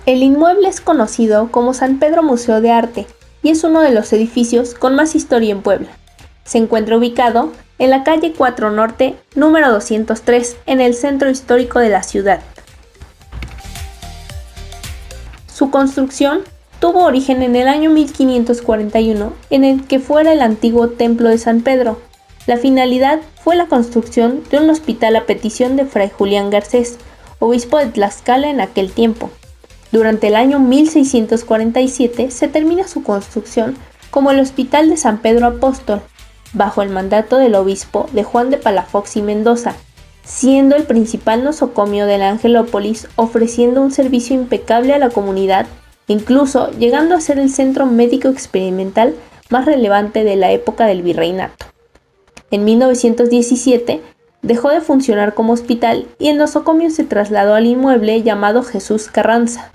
El inmueble es conocido como San Pedro Museo de Arte y es uno de los edificios con más historia en Puebla. Se encuentra ubicado en la calle 4 Norte, número 203, en el centro histórico de la ciudad. Su construcción tuvo origen en el año 1541, en el que fuera el antiguo templo de San Pedro. La finalidad fue la construcción de un hospital a petición de Fray Julián Garcés, obispo de Tlaxcala en aquel tiempo. Durante el año 1647 se termina su construcción como el Hospital de San Pedro Apóstol, bajo el mandato del obispo de Juan de Palafox y Mendoza, siendo el principal nosocomio de la Angelópolis, ofreciendo un servicio impecable a la comunidad, incluso llegando a ser el centro médico experimental más relevante de la época del virreinato. En 1917 dejó de funcionar como hospital y el nosocomio se trasladó al inmueble llamado Jesús Carranza.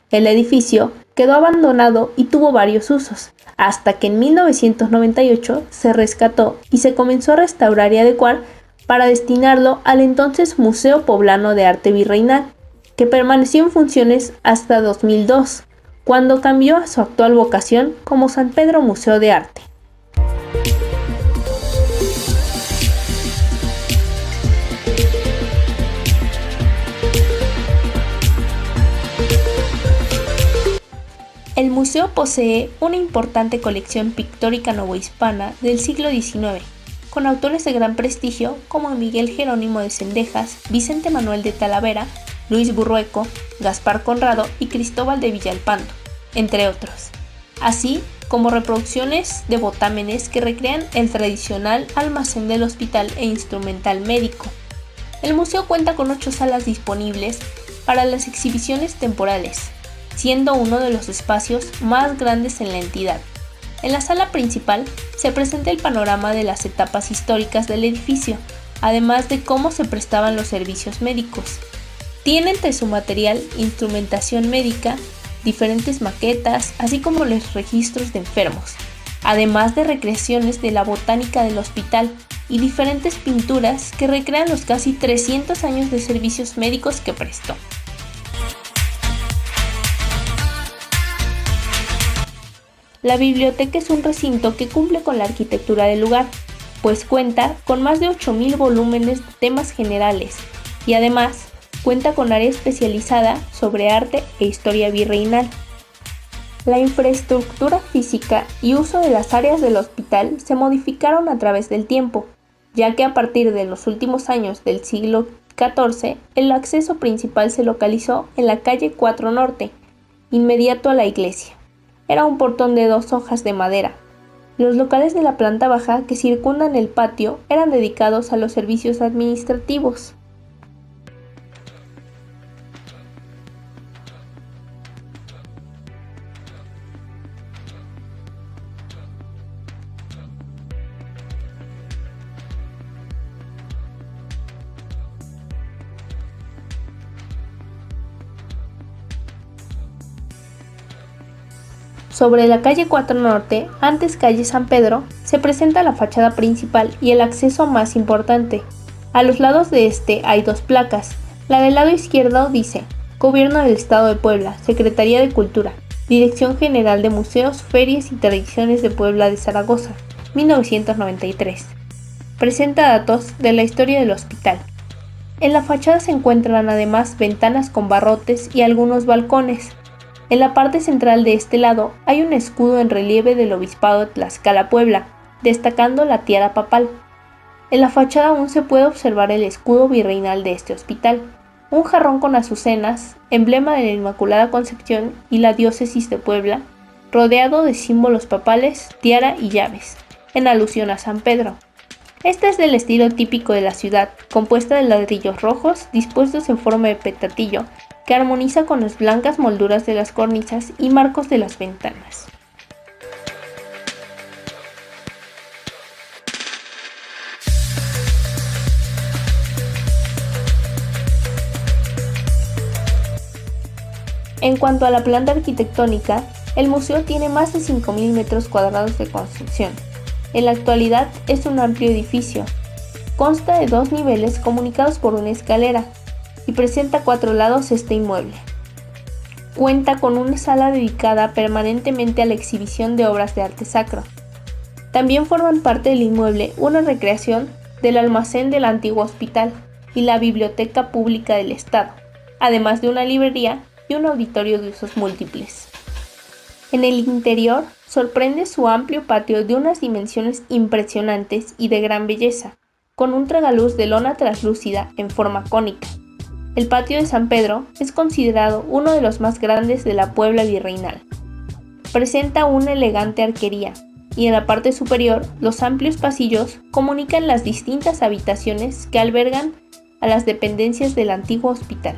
El edificio quedó abandonado y tuvo varios usos, hasta que en 1998 se rescató y se comenzó a restaurar y adecuar para destinarlo al entonces Museo Poblano de Arte Virreinal, que permaneció en funciones hasta 2002, cuando cambió a su actual vocación como San Pedro Museo de Arte. El museo posee una importante colección pictórica novohispana del siglo XIX, con autores de gran prestigio como Miguel Jerónimo de Cendejas, Vicente Manuel de Talavera, Luis Burrueco, Gaspar Conrado y Cristóbal de Villalpando, entre otros, así como reproducciones de botámenes que recrean el tradicional almacén del hospital e instrumental médico. El museo cuenta con 8 salas disponibles para las exhibiciones temporales, siendo uno de los espacios más grandes en la entidad. En la sala principal se presenta el panorama de las etapas históricas del edificio, además de cómo se prestaban los servicios médicos. Tiene entre su material instrumentación médica, diferentes maquetas, así como los registros de enfermos, además de recreaciones de la botánica del hospital y diferentes pinturas que recrean los casi 300 años de servicios médicos que prestó. La biblioteca es un recinto que cumple con la arquitectura del lugar, pues cuenta con más de 8.000 volúmenes de temas generales y además cuenta con área especializada sobre arte e historia virreinal. La infraestructura física y uso de las áreas del hospital se modificaron a través del tiempo, ya que a partir de los últimos años del siglo XIV el acceso principal se localizó en la calle 4 Norte, inmediato a la iglesia. Era un portón de 2 hojas de madera. Los locales de la planta baja que circundan el patio eran dedicados a los servicios administrativos. Sobre la calle 4 Norte, antes calle San Pedro, se presenta la fachada principal y el acceso más importante. A los lados de este hay 2 placas. La del lado izquierdo dice: Gobierno del Estado de Puebla, Secretaría de Cultura, Dirección General de Museos, Ferias y Tradiciones de Puebla de Zaragoza, 1993. Presenta datos de la historia del hospital. En la fachada se encuentran además ventanas con barrotes y algunos balcones. En la parte central de este lado hay un escudo en relieve del Obispado de Tlaxcala, Puebla, destacando la tiara papal. En la fachada aún se puede observar el escudo virreinal de este hospital, un jarrón con azucenas, emblema de la Inmaculada Concepción y la diócesis de Puebla, rodeado de símbolos papales, tiara y llaves, en alusión a San Pedro. Este es del estilo típico de la ciudad, compuesta de ladrillos rojos dispuestos en forma de petatillo, que armoniza con las blancas molduras de las cornisas y marcos de las ventanas. En cuanto a la planta arquitectónica, el museo tiene más de 5.000 metros cuadrados de construcción. En la actualidad es un amplio edificio. Consta de 2 niveles comunicados por una escalera y presenta 4 lados este inmueble. Cuenta con una sala dedicada permanentemente a la exhibición de obras de arte sacro. También forman parte del inmueble una recreación del almacén del antiguo hospital y la Biblioteca Pública del Estado, además de una librería y un auditorio de usos múltiples. En el interior sorprende su amplio patio de unas dimensiones impresionantes y de gran belleza, con un tragaluz de lona translúcida en forma cónica. El patio de San Pedro es considerado uno de los más grandes de la Puebla virreinal. Presenta una elegante arquería, y en la parte superior los amplios pasillos comunican las distintas habitaciones que albergan a las dependencias del antiguo hospital.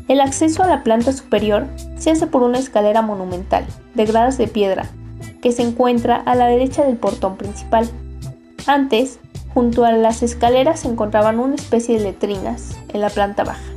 El acceso a la planta superior se hace por una escalera monumental, de gradas de piedra, que se encuentra a la derecha del portón principal. Antes, junto a las escaleras se encontraban una especie de letrinas en la planta baja.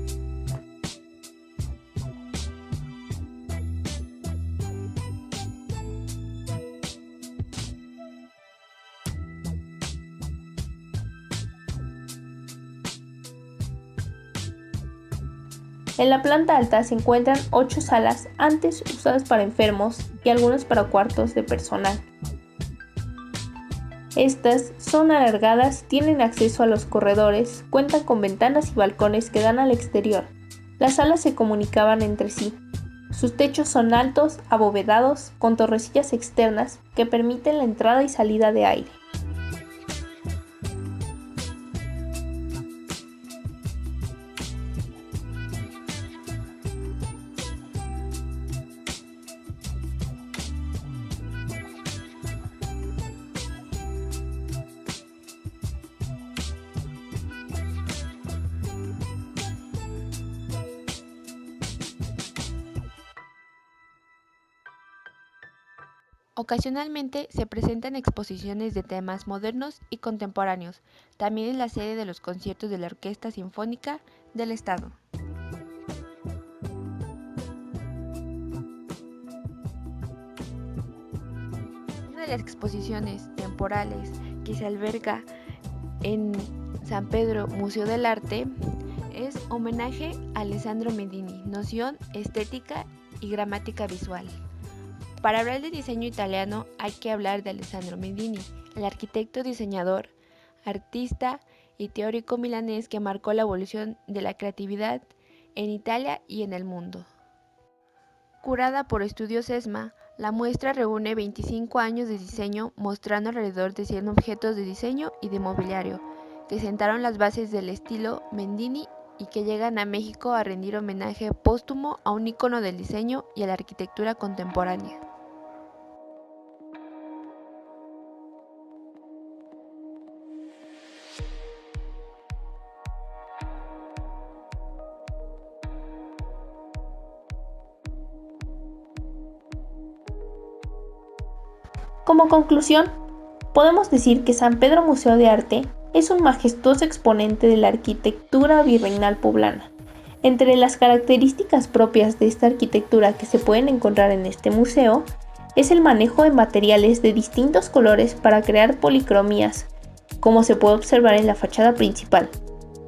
En la planta alta se encuentran 8 salas antes usadas para enfermos y algunas para cuartos de personal. Estas son alargadas, tienen acceso a los corredores, cuentan con ventanas y balcones que dan al exterior. Las salas se comunicaban entre sí. Sus techos son altos, abovedados, con torrecillas externas que permiten la entrada y salida de aire. Ocasionalmente se presentan exposiciones de temas modernos y contemporáneos. También es la sede de los conciertos de la Orquesta Sinfónica del Estado. Una de las exposiciones temporales que se alberga en San Pedro Museo del Arte es Homenaje a Alessandro Mendini, noción, estética y gramática visual. Para hablar de diseño italiano hay que hablar de Alessandro Mendini, el arquitecto, diseñador, artista y teórico milanés que marcó la evolución de la creatividad en Italia y en el mundo. Curada por Estudios ESMA, la muestra reúne 25 años de diseño mostrando alrededor de 100 objetos de diseño y de mobiliario que sentaron las bases del estilo Mendini y que llegan a México a rendir homenaje póstumo a un ícono del diseño y a la arquitectura contemporánea. Como conclusión, podemos decir que San Pedro Museo de Arte es un majestuoso exponente de la arquitectura virreinal poblana. Entre las características propias de esta arquitectura que se pueden encontrar en este museo es el manejo de materiales de distintos colores para crear policromías, como se puede observar en la fachada principal,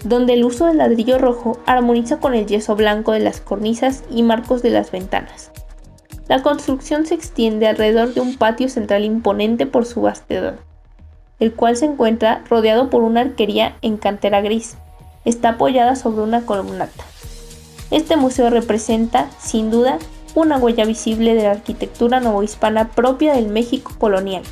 donde el uso del ladrillo rojo armoniza con el yeso blanco de las cornisas y marcos de las ventanas. La construcción se extiende alrededor de un patio central imponente por su vastedad, el cual se encuentra rodeado por una arquería en cantera gris. Está apoyada sobre una columnata. Este museo representa, sin duda, una huella visible de la arquitectura novohispana propia del México colonial.